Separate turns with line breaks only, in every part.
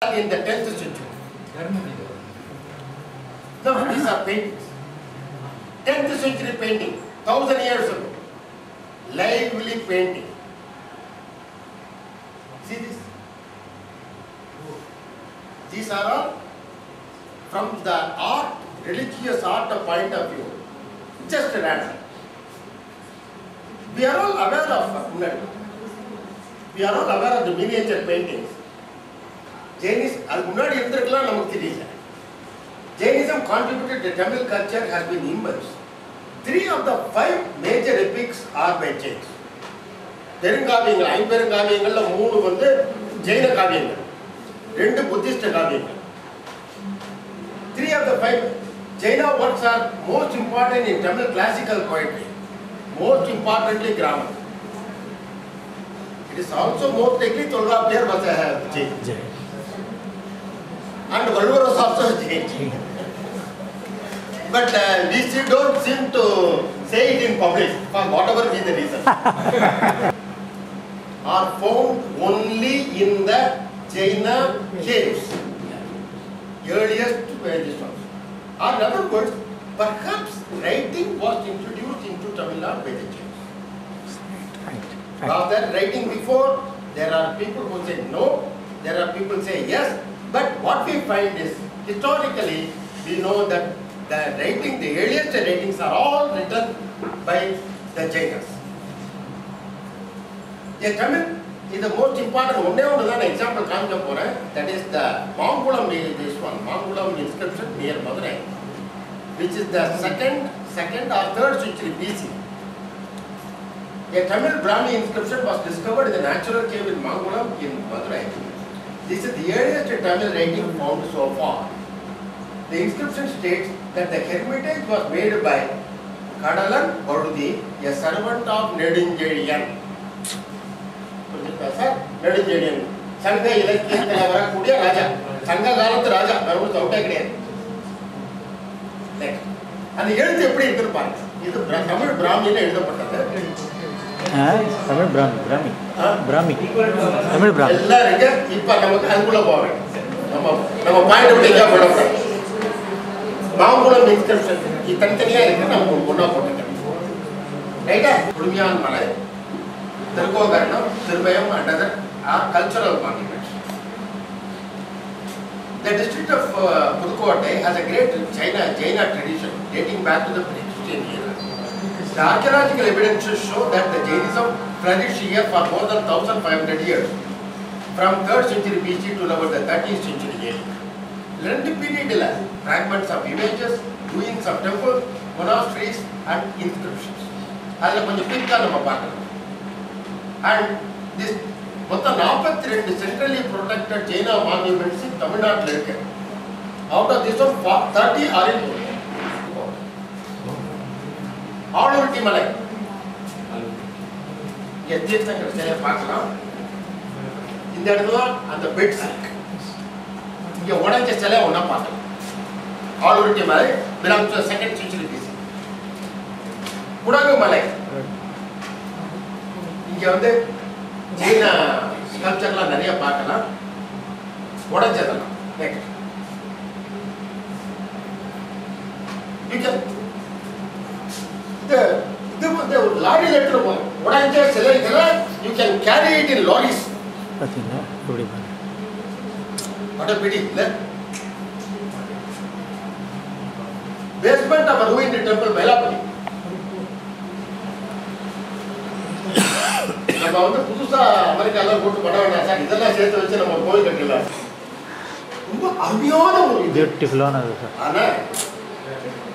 in the 10th century. No, these are paintings. 10th century painting, 1000 years ago. Lively painting. See this? These are all from the art, religious art point of view. Just random. We are all aware of we are all aware of the miniature paintings. Jainism contributed to Tamil culture has been immense. 3 of the 5 major epics are by Jains. Perungaviyangal, Aimperungaviyangalல 3 வந்து Jaina காவியங்கள், 2 Buddhist காவியங்கள். 3 of the 5 Jaina works are most important in Tamil classical poetry, most importantly grammar. It is also most likely Tolgapiyar was a Jain. And Valvar was also a Jain. But we don't seem to say it in public for whatever be the reason. Are found only in the Jaina caves. Earliest this one. Or in other words, perhaps writing was introduced into Tamil Nadu by the Jains. Rather writing before, there are people who say no, there are people who say yes. But what we find is, historically, we know that the writing, the earliest writings are all written by the Jainas. A Tamil is the most important. One example that is the Mangulam, this one, Mangulam inscription near Madurai, which is the second or 3rd century BC. A Tamil Brahmi inscription was discovered in the natural cave in Mangulam in Madurai. This is the earliest Tamil writing found so far. The inscription states that the hermitage was made by Kadalan Barudi, a servant of Nedunjeliyan. Nedunjeliyan. Sangha Ilakiyathala Kudiya Raja. Sangha Galathu Raja. Naru Sauta Kidiyadu. Next. And the எழுத்து எப்படி இருக்குன்னு பாருங்க. இது தமிழ் பிராமியில எழுதப்பட்டது.
Tamil Brahmi. Tamil Brahmi.
எல்லாம் இருக்கு. இப்போ நமக்கு அதுக்குள்ள போறோம். நம்ம பாயிண்ட் விட்டு போறோம். Mangulam inscription. இது தனித்தனியா இருக்கு. நம்ம ஒண்ணா போட்டுக்கலாம். ரைட்டா? குடுமியான் மலை, Thirugokarnam, Thirumayam and other are cultural monuments. The district of Pudukkottai has a great Jaina tradition dating back to the pre-Christian era. The archaeological evidences show that the Jainism flourished here for more than 1500 years, from 3rd century BC to about the 13th century AD. Learned period fragments of images, ruins of temples, monasteries and inscriptions. And this மொத்தம் 42 centrally protected Jaina monuments in Tamil Nadu இருக்கு. Out of this one 30 are in ஆளுருட்டி மலை. இங்க தீர்த்தங்கர் சிலையை பார்க்கலாம். இந்த இடத்துல அந்த pets இருக்கு. இங்க உடைஞ்ச சிலை ஒண்ணா பார்க்கலாம். ஆளுருட்டி மலை belongs to the 2nd century BC. Kodagu மலை. இங்க வந்து ஜெயின ஸ்கல்ப்சர்லாம் நிறைய பார்க்கலாம். உடைஞ்சதெல்லாம். நெக்ஸ்ட். The lorry letter உடைஞ்ச சிலைகளை you can carry it in lorries.
பாத்தீங்களா? எப்படி பாருங்க.
What a pity. Basement of a ruined temple Velapati. நம்ம வந்து புதுசா அமெரிக்கால போட்டு படம் வேண்டாம் சார், இதெல்லாம் சேர்த்து வச்சு நம்ம கோயில் கட்டலாம். ரொம்ப அருமையான ஒரு
பியூட்டிஃபுல்லானது சார்.
ஆனா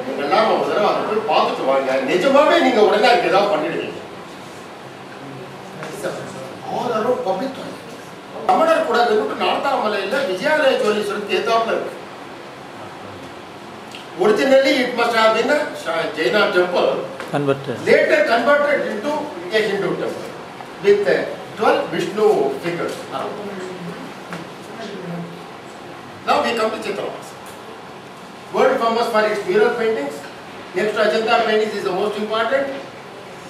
நீங்கெல்லாம் ஒரு தடவை அதை போய் பார்த்துட்டு வாங்க. நிஜமாவே நீங்க உடனே அதுக்கு ஏதாவது பண்ணிடுவீங்க. ஆல் அரௌண்ட் பப்ளிக் தமிழர் கூட நார்த்தாமலையில் விஜயாலய ஜோலீஸ்வரருக்கு ஏத்தாப்புல இருக்கு. Originally it must have been a Jaina temple, later converted into a Hindu temple with 12 Vishnu figures. Now we come to Siththannavasal. World famous for its mural paintings. Next to Ajanta paintings is the most important.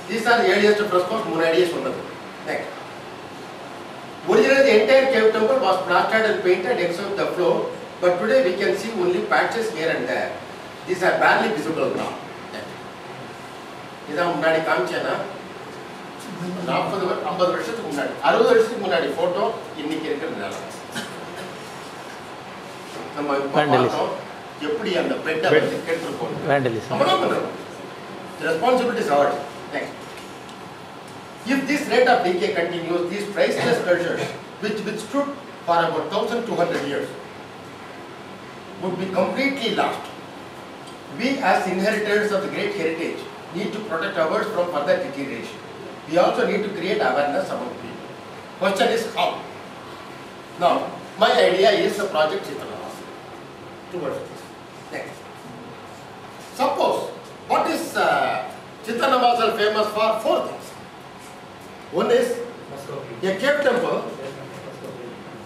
These are the earliest frescoes. Munadiye Sunnathu. Next. Originally, the entire cave temple was plastered and painted except the floor, but today we can see only patches here and there. These are barely visible now. This is முன்னாடி காமிச்சேனா 40 50 வருஷத்துக்கு முன்னாடி 60 வருஷத்துக்கு முன்னாடி photo இன்னைக்கு இருக்குறதால நம்ம பார்த்தோம் எப்படி அந்த பெட்ட வந்து கெட்டு போகுது vandalism the responsibility is ours. Next. If this rate of decay continues, these priceless treasures which withstood for about 1200 years would be completely lost. We as inheritors of the great heritage need to protect ours from further deterioration. We also need to create awareness among people. Question is how? Now, my idea is the project Siththannavasal. Towards this. Next. Suppose, what is Siththannavasal famous for? 4 things. One is a cave temple.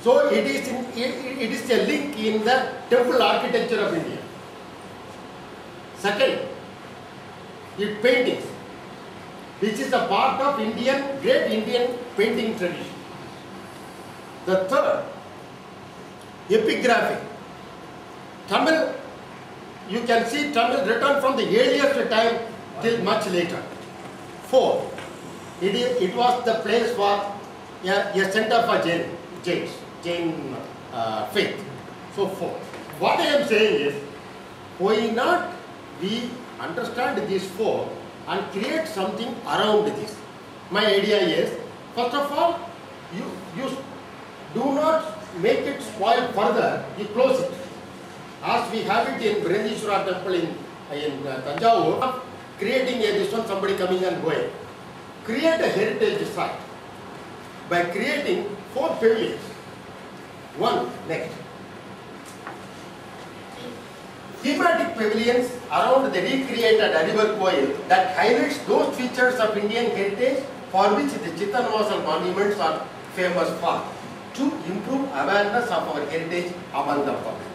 So it is a link in the temple architecture of India. Second, its paintings, which is a part of great Indian painting tradition. The third, epigraphy. Tamil, you can see Tamil written from the earliest time till much later. Fourth, it was the place for a center for Jain faith. So fourth, what I am saying is, why not we understand these 4 and create something around this. My idea is, first of all, you do not make it spoil further, you close it. As we have it in Brindishwara temple in Tanjavur, creating this one, somebody coming and going. Create a heritage site by creating 4 pavilions. One, next. Thematic pavilions around the recreated river coil that highlights those features of Indian heritage for which the Siththannavasal monuments are famous for, to improve awareness of our heritage among the public.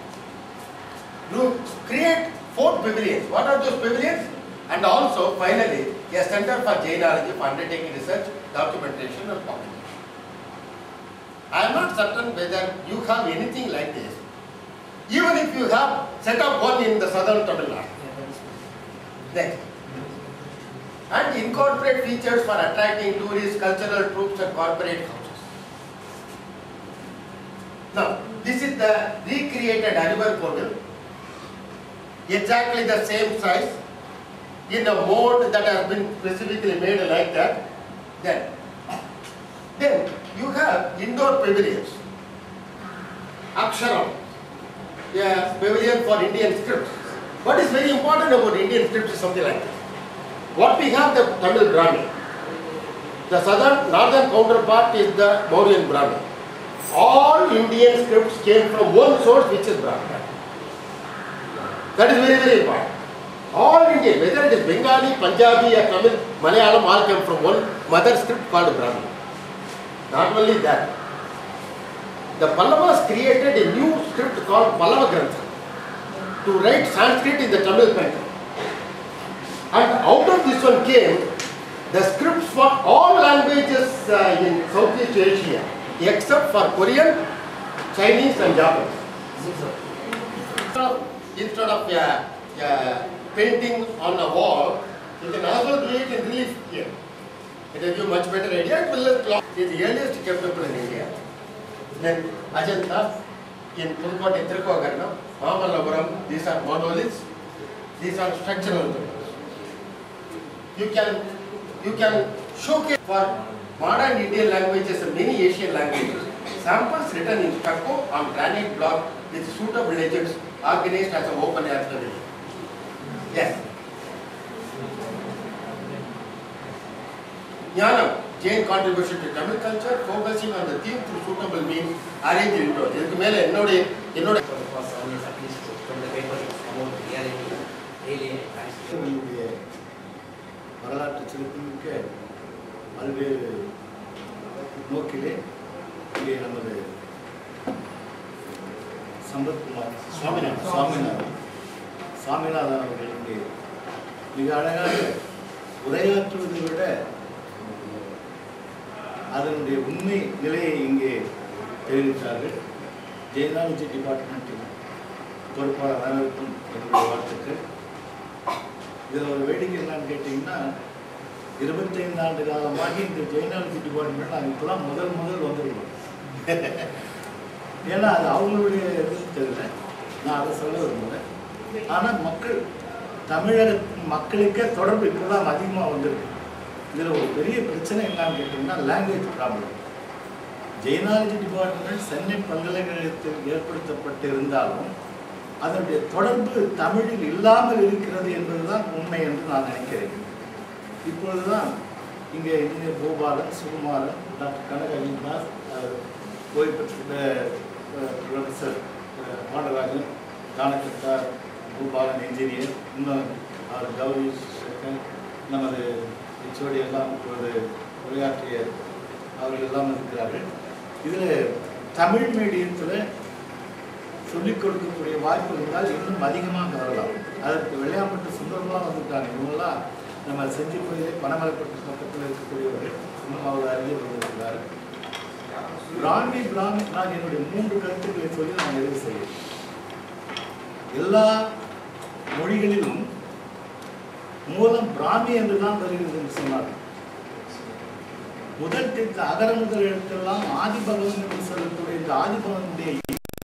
You create 4 pavilions. What are those pavilions? And also, finally, a center for Jainology for undertaking research, documentation and publication. I am not certain whether you have anything like this. Even if you have set up one in the southern Tamilnadu. Next. And incorporate features for attracting tourists, cultural troops and corporate houses. Now, this is the recreated river pavilion. Exactly the same size, in a mold that has been specifically made like that. Then you have indoor pavilions. Aksharam. Yeah, pavilion for Indian scripts. What is very important about Indian scripts is something like this. What we have, the Tamil Brahmi. The northern counterpart is the Mauryan Brahmi. All Indian scripts came from one source, which is Brahmi. That is very, very important. All Indian, whether it is Bengali, Punjabi or Tamil, Malayalam, all came from one mother script called Brahmi. Not only that, the Pallavas created a new script called Pallava Grantha to write Sanskrit in the Tamil country. And out of this one came the scripts for all languages in Southeast Asia, except for Korean, Chinese and Japanese. Instead of painting on a wall, you can also do it in relief here. It will give much better idea. It will look long. It is the earliest cave temple in India. Then Ajanta in Pulkoti, Trikogarna, Mamalapuram, these are monoliths. These are structural temples. You can showcase for modern Indian languages and many Asian languages. Samples written in stucco on granite block with suitable legends organized as an open air pavilion. Yes. Jnanam, Jain contribution to Tamil culture, focusing on the theme through suitable means, arranged indoors. This is from the paper about reality.
வரலாற்று சிறப்புமிக்க பல்வேறு நோக்கிலே இங்கே நமது சம்பத்குமார் சுவாமிநாதன் அவர்கள் இங்கே மிக அழகாக உரையாற்றுவதை விட அதனுடைய உண்மை நிலையை இங்கே தெரிவித்தார்கள். ஜெயனாலஜி டிபார்ட்மெண்ட்டில் பொறுப்பாளர் அனைவருக்கும் என்னுடைய வாழ்த்துக்கள். இதில் ஒரு வேடிக்கை என்னன்னு கேட்டிங்கன்னா, 25 ஆண்டு காலமாக இந்த ஜெயனாலஜி டிபார்ட்மெண்ட் நாங்கள் இப்போலாம் முதல் வந்துருக்கோம். ஏன்னா அது அவங்களுடைய இது தெரியல, நான் அதை சொல்ல விரும்புகிறேன். ஆனால் தமிழக மக்களுக்கே தொடர்பு இப்போதான் அதிகமாக வந்திருக்கு. இதில் ஒரு பெரிய பிரச்சனை என்னன்னு கேட்டிங்கன்னா லாங்குவேஜ் ப்ராப்ளம். ஜெயனாலஜி டிபார்ட்மெண்ட் சென்னை பல்கலைக்கழகத்தில் ஏற்படுத்தப்பட்டிருந்தாலும் அதனுடைய தொடர்பு தமிழில் இல்லாமல் இருக்கிறது என்பதுதான் உண்மை என்று நான் நினைக்கிறேன். இப்பொழுதுதான் இங்கே இன்ஜினியர் கோபாலன், சுகுமாரன், டாக்டர் கனக-அஜிதாஸ், ஓய்வு ப்ரொஃபஸர் பாண்டராஜன், கானகத்தா, கோபாலன் இன்ஜினியர், இன்னும் அவர் கௌரி சேகர், நமது HOD எல்லாம் இப்பொழுது உரையாற்றிய அவர்கள் எல்லாம் இருக்கிறார்கள். இதில் தமிழ் மீடியத்தில் சொல்லிக் கொடுக்கக்கூடிய வாய்ப்பு இருந்தால் இன்னும் அதிகமாக வரலாம். அதற்கு வெள்ளையாம்பட்டு சுந்தரமாக வந்துட்டாங்க. இவங்கெல்லாம் நம்ம செஞ்சு போய் பனமலைப்பட்டு பக்கத்தில் இருக்கக்கூடியவர்கள் இன்னும் அவர் அறிஞர் வந்திருக்கிறார். பிராமி நான் என்னுடைய 3 கருத்துக்களை சொல்லி நான் நிறைவு செய்கிறேன். எல்லா மொழிகளிலும் மூலம் பிராமி என்றுதான் வருகிறது என்று சொன்னார்கள். முதல் அகர முதல் எழுத்தெல்லாம் ஆதிபகவன் என்று சொல்லக்கூடிய இந்த ஆதிபகவனுடைய